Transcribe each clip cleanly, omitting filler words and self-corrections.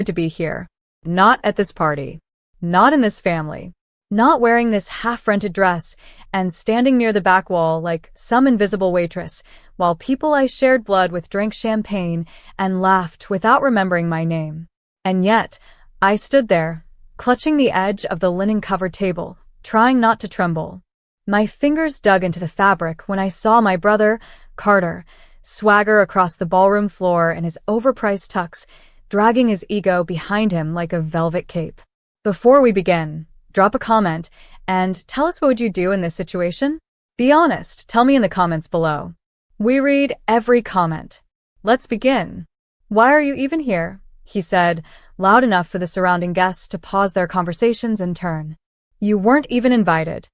to be here. Not at this party. Not in this family. Not wearing this half-rented dress and standing near the back wall like some invisible waitress while people I shared blood with drank champagne and laughed without remembering my name. And yet, I stood there, clutching the edge of the linen-covered table, trying not to tremble. My fingers dug into the fabric when I saw my brother, Carter, swagger across the ballroom floor in his overpriced tux, dragging his ego behind him like a velvet cape. Before we begin, drop a comment and tell us what would you do in this situation? Be honest, tell me in the comments below. We read every comment. Let's begin. Why are you even here? He said, loud enough for the surrounding guests to pause their conversations and turn. You weren't even invited.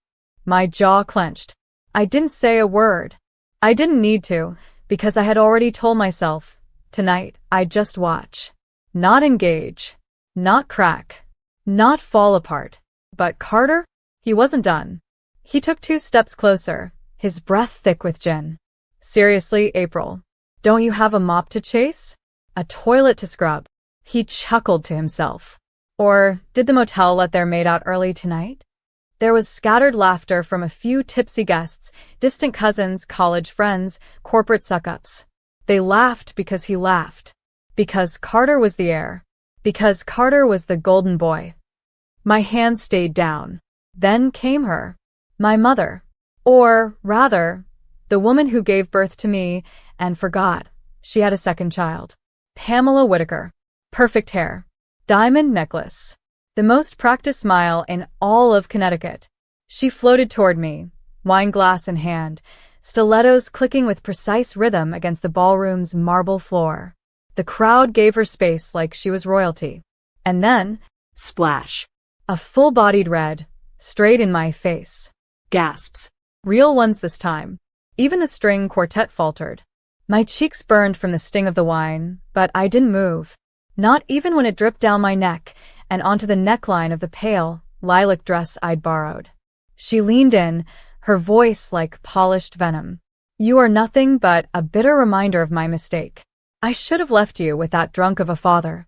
My jaw clenched. I didn't say a word. I didn't need to, because I had already told myself, tonight, I'd just watch. Not engage. Not crack. Not fall apart. But Carter? He wasn't done. He took 2 steps closer, his breath thick with gin. Seriously, April, don't you have a mop to chase? A toilet to scrub? He chuckled to himself. Or did the motel let their maid out early tonight? There was scattered laughter from a few tipsy guests, distant cousins, college friends, corporate suck-ups. They laughed because he laughed. Because Carter was the heir. Because Carter was the golden boy. My hand stayed down. Then came her. My mother. Or, rather, the woman who gave birth to me and forgot she had a second child. Pamela Whitaker. Perfect hair. Diamond necklace. The most practiced smile in all of Connecticut. She floated toward me, wine glass in hand, stilettos clicking with precise rhythm against the ballroom's marble floor. The crowd gave her space like she was royalty. And then, splash. A full-bodied red, straight in my face. Gasps. Real ones this time. Even the string quartet faltered. My cheeks burned from the sting of the wine, but I didn't move. Not even when it dripped down my neck and onto the neckline of the pale, lilac dress I'd borrowed. She leaned in, her voice like polished venom. You are nothing but a bitter reminder of my mistake. I should have left you with that drunk of a father.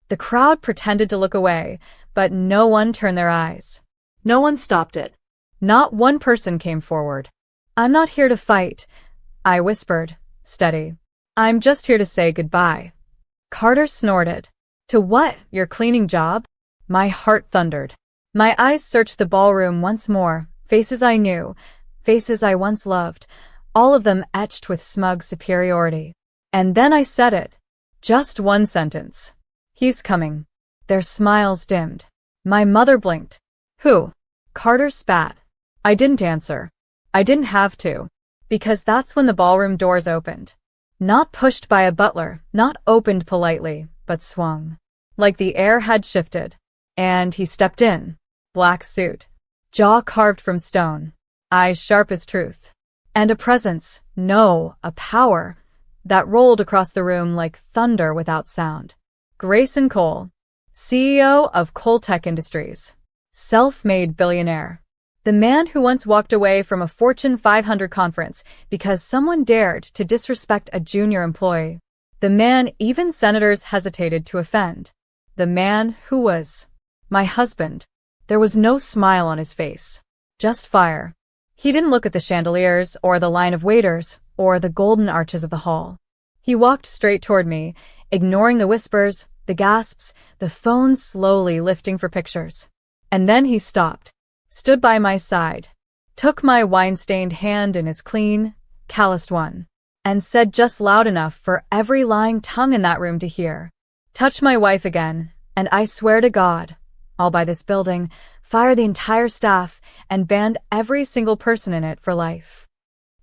The crowd pretended to look away, but no one turned their eyes. No one stopped it. Not one person came forward. I'm not here to fight, I whispered, steady. I'm just here to say goodbye. Carter snorted. To what, your cleaning job? My heart thundered. My eyes searched the ballroom once more, faces I knew, faces I once loved, all of them etched with smug superiority. And then I said it. Just one sentence. He's coming. Their smiles dimmed. My mother blinked. Who? Carter spat. I didn't answer. I didn't have to. Because that's when the ballroom doors opened. Not pushed by a butler, not opened politely, but swung. Like the air had shifted. And he stepped in. Black suit. Jaw carved from stone. Eyes sharp as truth. And a presence, no, a power, that rolled across the room like thunder without sound. Grayson Cole, CEO of Coltech Industries. Self-made billionaire. The man who once walked away from a Fortune 500 conference because someone dared to disrespect a junior employee. The man even senators hesitated to offend. The man who was my husband. There was no smile on his face. Just fire. He didn't look at the chandeliers or the line of waiters or the golden arches of the hall. He walked straight toward me, ignoring the whispers, the gasps, the phones slowly lifting for pictures. And then he stopped, stood by my side, took my wine-stained hand in his clean, calloused one, and said just loud enough for every lying tongue in that room to hear, touch my wife again, and I swear to God, I'll buy this building, fire the entire staff, and ban every single person in it for life.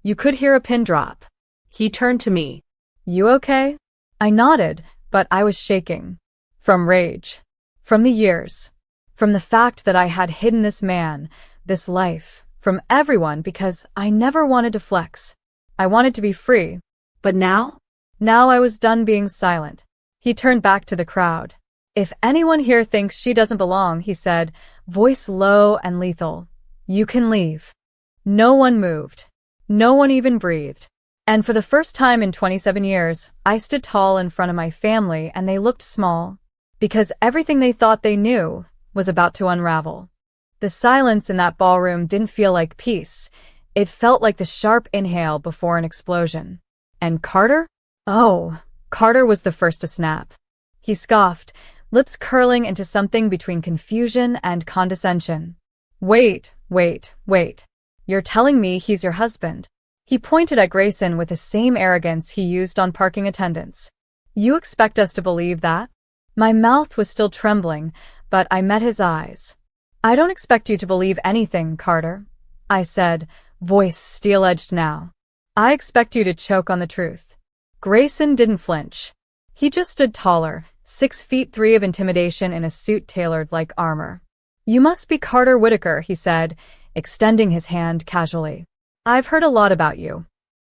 You could hear a pin drop. He turned to me. You okay? I nodded, but I was shaking. From rage. From the years. From the fact that I had hidden this man, this life, from everyone because I never wanted to flex. I wanted to be free. But now? Now I was done being silent. He turned back to the crowd. If anyone here thinks she doesn't belong, he said, voice low and lethal, you can leave. No one moved. No one even breathed. And for the first time in 27 years, I stood tall in front of my family and they looked small. because everything they thought they knew was about to unravel. The silence in that ballroom didn't feel like peace. It felt like the sharp inhale before an explosion. And Carter? Oh, Carter was the first to snap. He scoffed, lips curling into something between confusion and condescension. Wait. You're telling me he's your husband? He pointed at Grayson with the same arrogance he used on parking attendants. You expect us to believe that? My mouth was still trembling, but I met his eyes. I don't expect you to believe anything, Carter, I said, voice steel-edged now. I expect you to choke on the truth. Grayson didn't flinch. He just stood taller, 6'3" of intimidation in a suit tailored like armor. You must be Carter Whitaker, he said, extending his hand casually. I've heard a lot about you.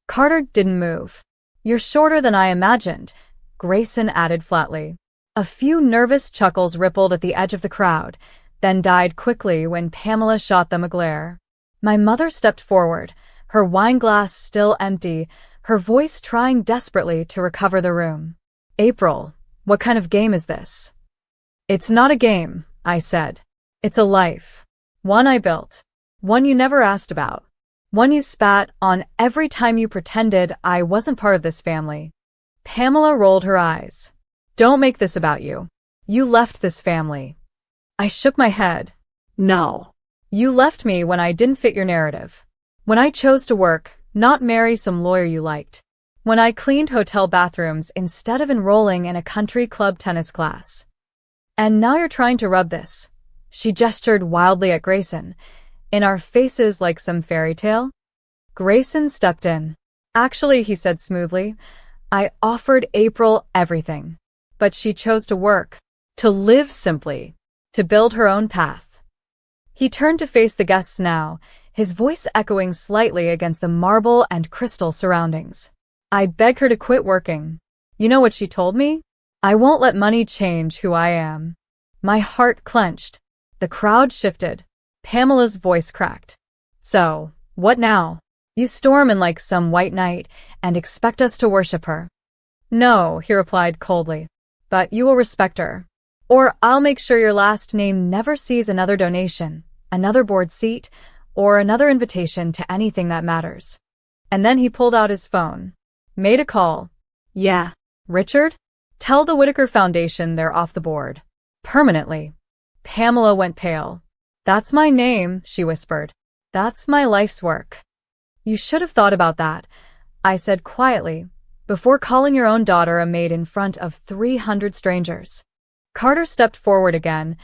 Carter didn't move. You're shorter than I imagined, Grayson added flatly. A few nervous chuckles rippled at the edge of the crowd, then died quickly when Pamela shot them a glare. My mother stepped forward, her wine glass still empty, her voice trying desperately to recover the room. April, what kind of game is this? It's not a game, I said. It's a life. One I built. One you never asked about. One you spat on every time you pretended I wasn't part of this family. Pamela rolled her eyes. Don't make this about you. You left this family. I shook my head. No. You left me when I didn't fit your narrative. When I chose to work, not marry some lawyer you liked. When I cleaned hotel bathrooms instead of enrolling in a country club tennis class. And now you're trying to rub this. She gestured wildly at Grayson. In our faces like some fairy tale? Grayson stepped in. Actually, he said smoothly, I offered April everything. But she chose to work. To live simply. To build her own path. He turned to face the guests now, his voice echoing slightly against the marble and crystal surroundings. I beg her to quit working. You know what she told me? I won't let money change who I am. My heart clenched. The crowd shifted. Pamela's voice cracked. So, what now? You storm in like some white knight and expect us to worship her. No, he replied coldly. But you will respect her. Or I'll make sure your last name never sees another donation, another board seat, or another invitation to anything that matters. And then he pulled out his phone. Made a call. Yeah. Richard? Tell the Whitaker Foundation they're off the board. Permanently. Pamela went pale. That's my name, she whispered. That's my life's work. You should have thought about that, I said quietly, before calling your own daughter a maid in front of 300 strangers. Carter stepped forward again,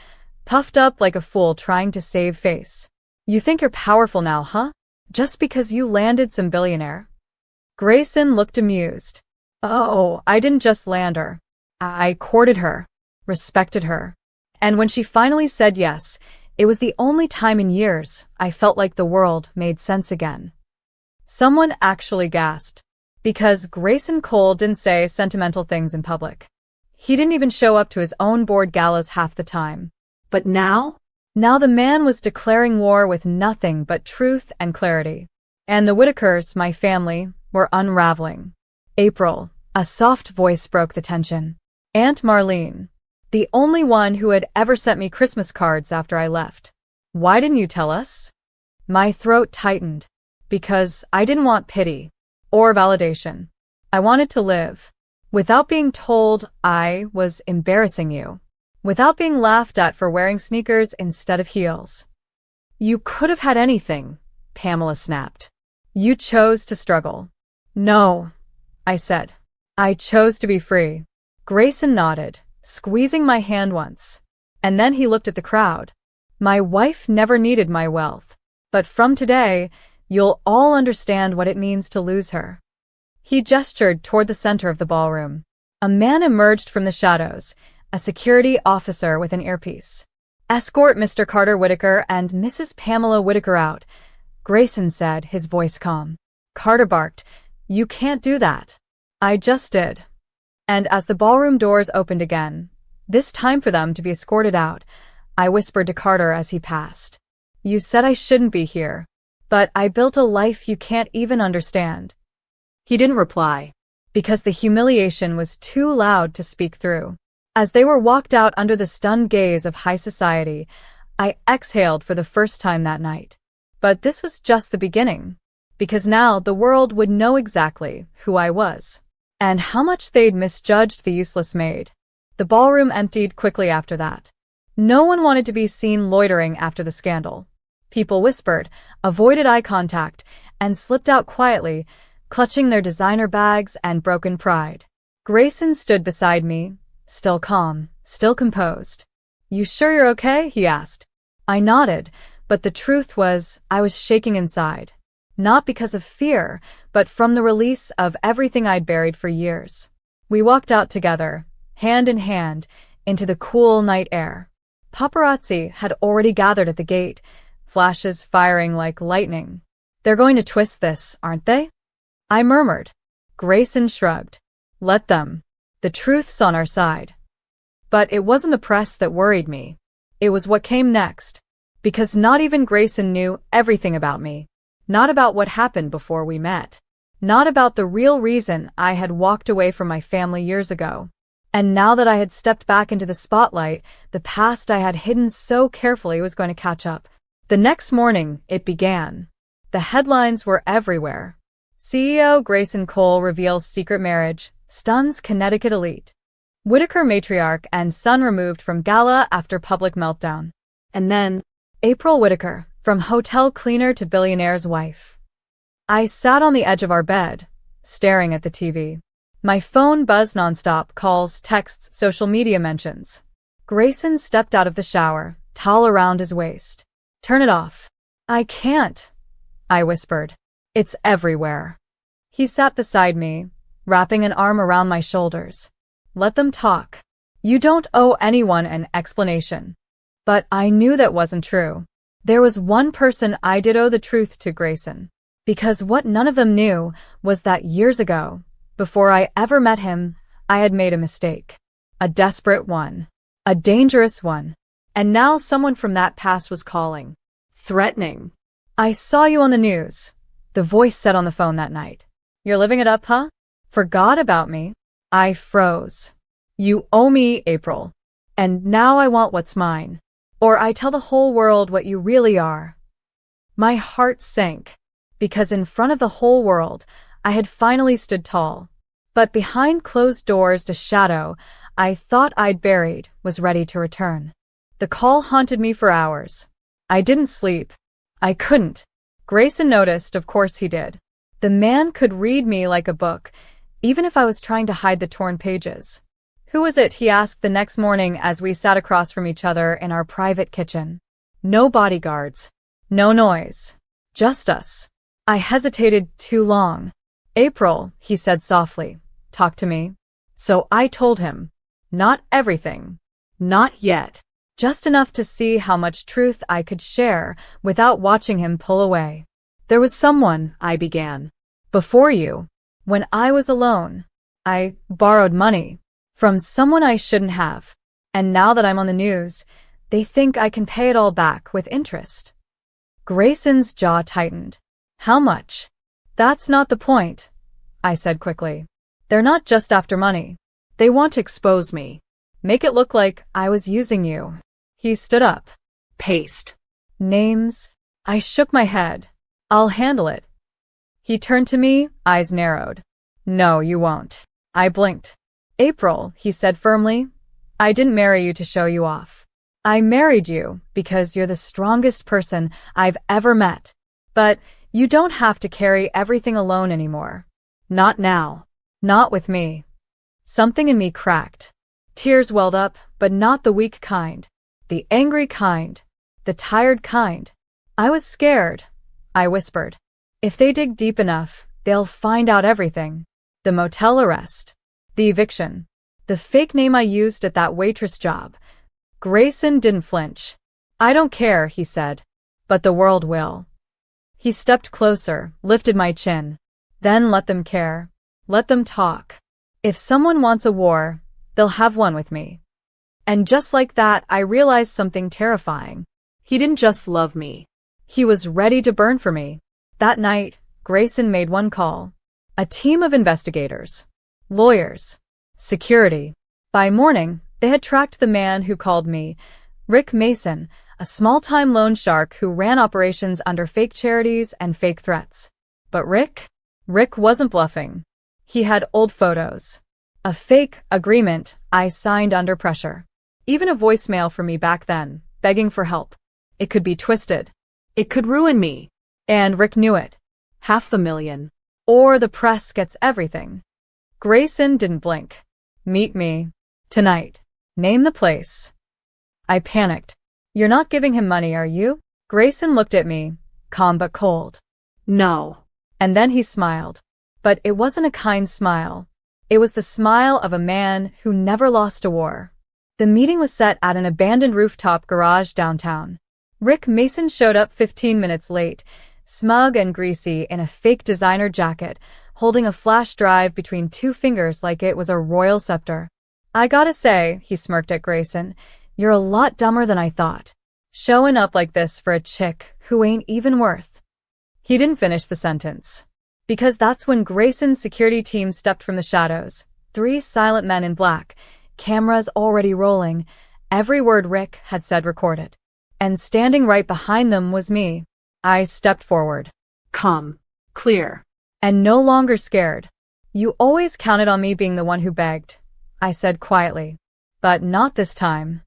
puffed up like a fool trying to save face. You think you're powerful now, huh? Just because you landed some billionaire? Grayson looked amused. Oh, I didn't just land her. I courted her, respected her. And when she finally said yes, it was the only time in years I felt like the world made sense again. Someone actually gasped, because Grayson Cole didn't say sentimental things in public. He didn't even show up to his own board galas half the time. But now? Now the man was declaring war with nothing but truth and clarity. And the Whitakers, my family, were unraveling. April, a soft voice broke the tension. Aunt Marlene, the only one who had ever sent me Christmas cards after I left. Why didn't you tell us? My throat tightened. Because I didn't want pity. Or validation. I wanted to live. Without being told I was embarrassing you. Without being laughed at for wearing sneakers instead of heels. You could have had anything, Pamela snapped. You chose to struggle. No, I said. I chose to be free. Grayson nodded, squeezing my hand once. And then he looked at the crowd. My wife never needed my wealth. But from today, you'll all understand what it means to lose her. He gestured toward the center of the ballroom. A man emerged from the shadows, a security officer with an earpiece. Escort Mr. Carter Whitaker and Mrs. Pamela Whitaker out, Grayson said, his voice calm. Carter barked, You can't do that. I just did. And as the ballroom doors opened again, this time for them to be escorted out, I whispered to Carter as he passed. You said I shouldn't be here, but I built a life you can't even understand. He didn't reply, because the humiliation was too loud to speak through. As they were walked out under the stunned gaze of high society, I exhaled for the first time that night. But this was just the beginning, because now the world would know exactly who I was, and how much they'd misjudged the useless maid. The ballroom emptied quickly after that. No one wanted to be seen loitering after the scandal. People whispered, avoided eye contact, and slipped out quietly, clutching their designer bags and broken pride. Grayson stood beside me, still calm, still composed. "You sure you're okay?" he asked. I nodded, but the truth was I was shaking inside. Not because of fear, but from the release of everything I'd buried for years. We walked out together, hand in hand, into the cool night air. Paparazzi had already gathered at the gate, flashes firing like lightning. "They're going to twist this, aren't they?" I murmured. Grayson shrugged. "Let them. The truth's on our side." But it wasn't the press that worried me. It was what came next. Because not even Grayson knew everything about me. Not about what happened before we met. Not about the real reason I had walked away from my family years ago. And now that I had stepped back into the spotlight, the past I had hidden so carefully was going to catch up. The next morning, it began. The headlines were everywhere. CEO Grayson Cole reveals secret marriage, stuns Connecticut elite. Whitaker matriarch and son removed from gala after public meltdown. And then, April Whitaker, from hotel cleaner to billionaire's wife. I sat on the edge of our bed, staring at the TV. My phone buzzed nonstop, calls, texts, social media mentions. Grayson stepped out of the shower, towel around his waist. "Turn it off." "I can't," I whispered. "It's everywhere." He sat beside me, wrapping an arm around my shoulders. "Let them talk. You don't owe anyone an explanation." But I knew that wasn't true. There was one person I did owe the truth to, Grayson. Because what none of them knew was that years ago, before I ever met him, I had made a mistake. A desperate one. A dangerous one. And now someone from that past was calling. Threatening. "I saw you on the news," the voice said on the phone that night. "You're living it up, huh? Forgot about me?" I froze. "You owe me, April. And now I want what's mine. Or I tell the whole world what you really are." My heart sank. Because in front of the whole world, I had finally stood tall. But behind closed doors, the shadow I thought I'd buried was ready to return. The call haunted me for hours. I didn't sleep. I couldn't. Grayson noticed, of course he did. The man could read me like a book, even if I was trying to hide the torn pages. "Who is it?" he asked the next morning as we sat across from each other in our private kitchen. No bodyguards. No noise. Just us. I hesitated too long. "April," he said softly, "talk to me." So I told him. Not everything. Not yet. Just enough to see how much truth I could share without watching him pull away. "There was someone," I began. "Before you. When I was alone. I borrowed money. From someone I shouldn't have. And now that I'm on the news, they think I can pay it all back with interest." Grayson's jaw tightened. "How much?" "That's not the point," I said quickly. "They're not just after money. They want to expose me. Make it look like I was using you." He stood up. "Paste." "Names?" I shook my head. "I'll handle it." He turned to me, eyes narrowed. "No, you won't." I blinked. "April," he said firmly, "I didn't marry you to show you off. I married you because you're the strongest person I've ever met. But you don't have to carry everything alone anymore. Not now. Not with me." Something in me cracked. Tears welled up, but not the weak kind. The angry kind. The tired kind. "I was scared," I whispered. "If they dig deep enough, they'll find out everything. The motel arrest. The eviction. The fake name I used at that waitress job." Grayson didn't flinch. "I don't care," he said. "But the world will." He stepped closer, lifted my chin. "Then let them care. Let them talk. If someone wants a war, they'll have one with me." And just like that, I realized something terrifying. He didn't just love me. He was ready to burn for me. That night, Grayson made one call. A team of investigators. Lawyers. Security. By morning, They had tracked the man who called me Rick Mason, a small-time loan shark who ran operations under fake charities and fake threats. But Rick wasn't bluffing. He had old photos. A fake agreement I signed under pressure. Even a voicemail from me back then, begging for help. It could be twisted. It could ruin me. And Rick knew it. $500,000. Or the press gets everything. Grayson didn't blink. Meet me. Tonight. Name the place. I panicked. You're not giving him money, are you? Grayson looked at me, calm but cold. No. And then he smiled. But it wasn't a kind smile. It was the smile of a man who never lost a war. The meeting was set at an abandoned rooftop garage downtown. Rick Mason showed up 15 minutes late, smug and greasy in a fake designer jacket, holding a flash drive between two fingers like it was a royal scepter. I gotta say, he smirked at Grayson, you're a lot dumber than I thought. Showing up like this for a chick who ain't even worth. He didn't finish the sentence. Because that's when Grayson's security team stepped from the shadows. 3 silent men in black, cameras already rolling, every word Rick had said recorded. And standing right behind them was me. I stepped forward. Calm. Clear. And no longer scared. You always counted on me being the one who begged, I said quietly. But not this time.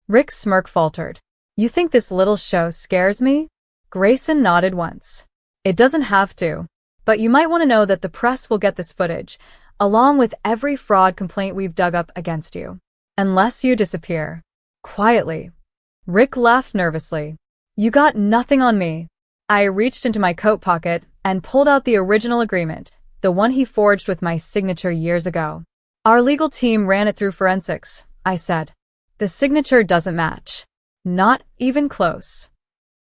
Rick's smirk faltered. You think this little show scares me? Grayson nodded once. It doesn't have to. But you might want to know that the press will get this footage, along with every fraud complaint we've dug up against you. Unless you disappear. Quietly. Rick laughed nervously. You got nothing on me. I reached into my coat pocket and pulled out the original agreement, the one he forged with my signature years ago. Our legal team ran it through forensics, I said. The signature doesn't match. Not even close.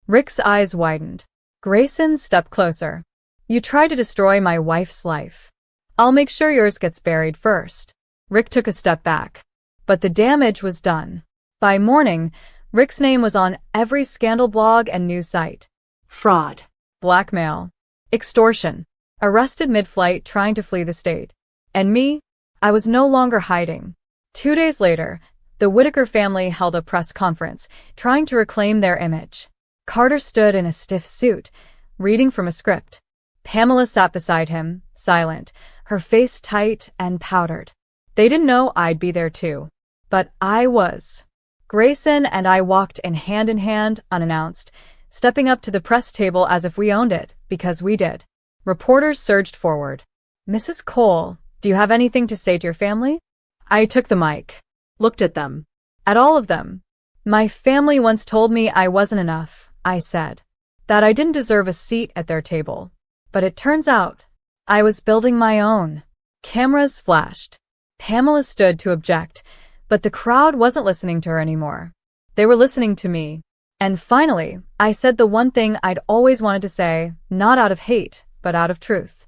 Rick's eyes widened. Grayson stepped closer. You tried to destroy my wife's life. I'll make sure yours gets buried first. Rick took a step back. But the damage was done. By morning, Rick's name was on every scandal blog and news site. Fraud. Blackmail. Extortion. Arrested mid-flight trying to flee the state. And me? I was no longer hiding. 2 days later, the Whitaker family held a press conference, trying to reclaim their image. Carter stood in a stiff suit, reading from a script. Pamela sat beside him, silent, her face tight and powdered. They didn't know I'd be there too. But I was. Grayson and I walked in hand, unannounced, stepping up to the press table as if we owned it, because we did. Reporters surged forward. Mrs. Cole, do you have anything to say to your family? I took the mic. Looked at them. At all of them. My family once told me I wasn't enough, I said. That I didn't deserve a seat at their table. But it turns out, I was building my own. Cameras flashed. Pamela stood to object, but the crowd wasn't listening to her anymore. They were listening to me. And finally, I said the one thing I'd always wanted to say, not out of hate, but out of truth.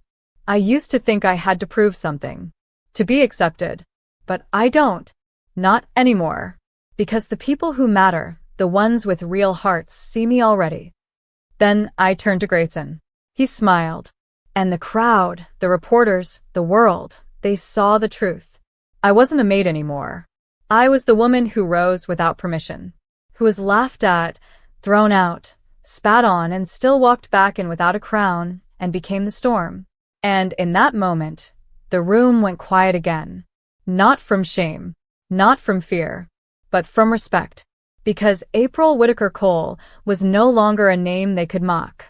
I used to think I had to prove something. To be accepted. But I don't. Not anymore. Because the people who matter, the ones with real hearts, see me already. Then I turned to Grayson. He smiled. And the crowd, the reporters, the world, they saw the truth. I wasn't the maid anymore. I was the woman who rose without permission, who was laughed at, thrown out, spat on, and still walked back in without a crown and became the storm. And in that moment, the room went quiet again. Not from shame, not from fear, but from respect. Because April Whitaker Cole was no longer a name they could mock.